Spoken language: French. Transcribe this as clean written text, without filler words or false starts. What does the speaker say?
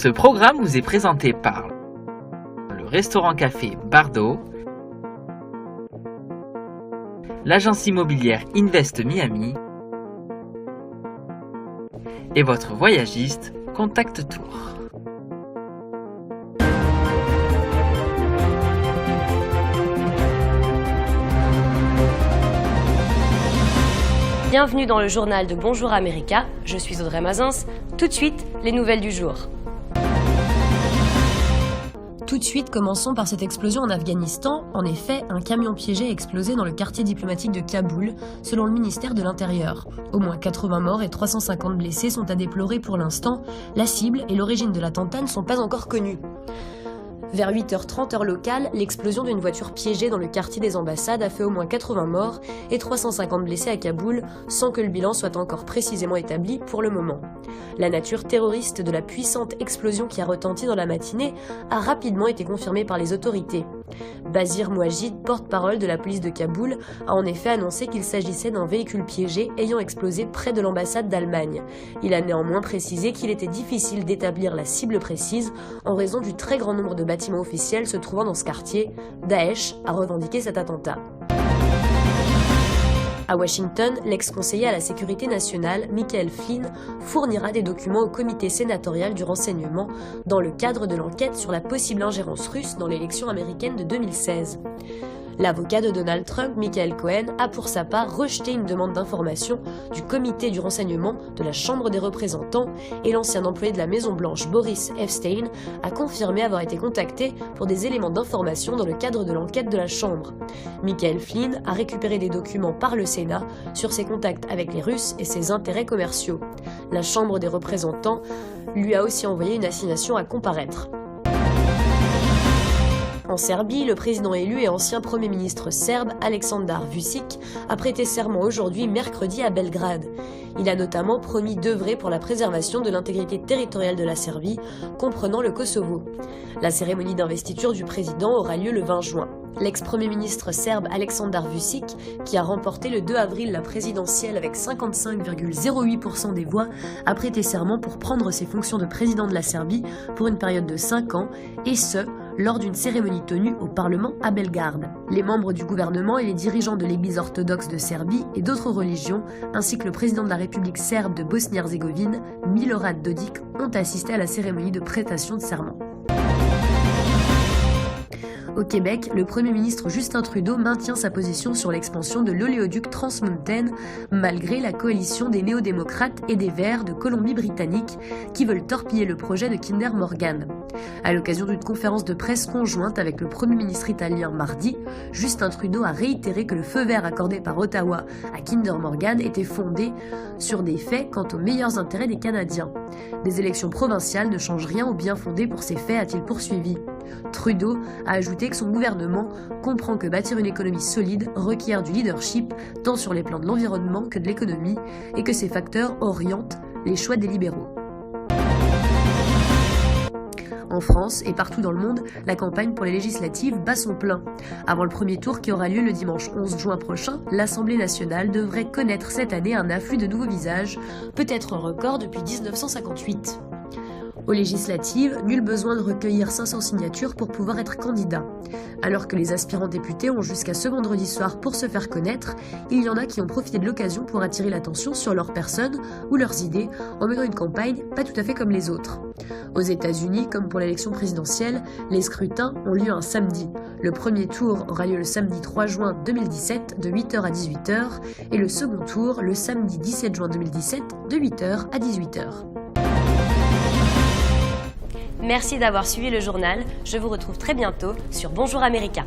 Ce programme vous est présenté par le restaurant-café Bardot, l'agence immobilière Invest Miami et votre voyagiste Contact Tour. Bienvenue dans le journal de Bonjour America, je suis Audrey Mazins. Tout de suite, les nouvelles du jour. Tout de suite, commençons par cette explosion en Afghanistan. En effet, un camion piégé a explosé dans le quartier diplomatique de Kaboul, selon le ministère de l'Intérieur. Au moins 80 morts et 350 blessés sont à déplorer pour l'instant. La cible et l'origine de l'attentat ne sont pas encore connues. Vers 8h30 heure locale, l'explosion d'une voiture piégée dans le quartier des ambassades a fait au moins 80 morts et 350 blessés à Kaboul, sans que le bilan soit encore précisément établi pour le moment. La nature terroriste de la puissante explosion qui a retenti dans la matinée a rapidement été confirmée par les autorités. Basir Mouajid, porte-parole de la police de Kaboul, a en effet annoncé qu'il s'agissait d'un véhicule piégé ayant explosé près de l'ambassade d'Allemagne. Il a néanmoins précisé qu'il était difficile d'établir la cible précise en raison du très grand nombre de bâtiments officiels se trouvant dans ce quartier. Daesh a revendiqué cet attentat. À Washington, l'ex-conseiller à la sécurité nationale, Michael Flynn, fournira des documents au comité sénatorial du renseignement dans le cadre de l'enquête sur la possible ingérence russe dans l'élection américaine de 2016. L'avocat de Donald Trump, Michael Cohen, a pour sa part rejeté une demande d'information du comité du renseignement de la Chambre des représentants et l'ancien employé de la Maison-Blanche, Boris Epstein, a confirmé avoir été contacté pour des éléments d'information dans le cadre de l'enquête de la Chambre. Michael Flynn a récupéré des documents par le Sénat sur ses contacts avec les Russes et ses intérêts commerciaux. La Chambre des représentants lui a aussi envoyé une assignation à comparaître. En Serbie, le président élu et ancien Premier ministre serbe Aleksandar Vučić a prêté serment aujourd'hui mercredi à Belgrade. Il a notamment promis d'œuvrer pour la préservation de l'intégrité territoriale de la Serbie, comprenant le Kosovo. La cérémonie d'investiture du président aura lieu le 20 juin. L'ex-premier ministre serbe Aleksandar Vučić, qui a remporté le 2 avril la présidentielle avec 55,08% des voix, a prêté serment pour prendre ses fonctions de président de la Serbie pour une période de 5 ans, et ce, lors d'une cérémonie tenue au Parlement à Belgrade. Les membres du gouvernement et les dirigeants de l'Église orthodoxe de Serbie et d'autres religions, ainsi que le président de la République serbe de Bosnie-Herzégovine, Milorad Dodik, ont assisté à la cérémonie de prestation de serment. Au Québec, le Premier ministre Justin Trudeau maintient sa position sur l'expansion de l'oléoduc Trans Mountain, malgré la coalition des néo-démocrates et des Verts de Colombie-Britannique qui veulent torpiller le projet de Kinder Morgan. À l'occasion d'une conférence de presse conjointe avec le Premier ministre italien mardi, Justin Trudeau a réitéré que le feu vert accordé par Ottawa à Kinder Morgan était fondé sur des faits quant aux meilleurs intérêts des Canadiens. Des élections provinciales ne changent rien au bien fondé pour ces faits, a-t-il poursuivi. Trudeau a ajouté que son gouvernement comprend que bâtir une économie solide requiert du leadership tant sur les plans de l'environnement que de l'économie et que ces facteurs orientent les choix des libéraux. En France et partout dans le monde, la campagne pour les législatives bat son plein. Avant le premier tour qui aura lieu le dimanche 11 juin prochain, l'Assemblée nationale devrait connaître cette année un afflux de nouveaux visages, peut-être un record depuis 1958. Aux législatives, nul besoin de recueillir 500 signatures pour pouvoir être candidat. Alors que les aspirants députés ont jusqu'à ce vendredi soir pour se faire connaître, il y en a qui ont profité de l'occasion pour attirer l'attention sur leur personne ou leurs idées en menant une campagne pas tout à fait comme les autres. Aux États-Unis, comme pour l'élection présidentielle, les scrutins ont lieu un samedi. Le premier tour aura lieu le samedi 3 juin 2017 de 8h à 18h et le second tour le samedi 17 juin 2017 de 8h à 18h. Merci d'avoir suivi le journal. Je vous retrouve très bientôt sur Bonjour America.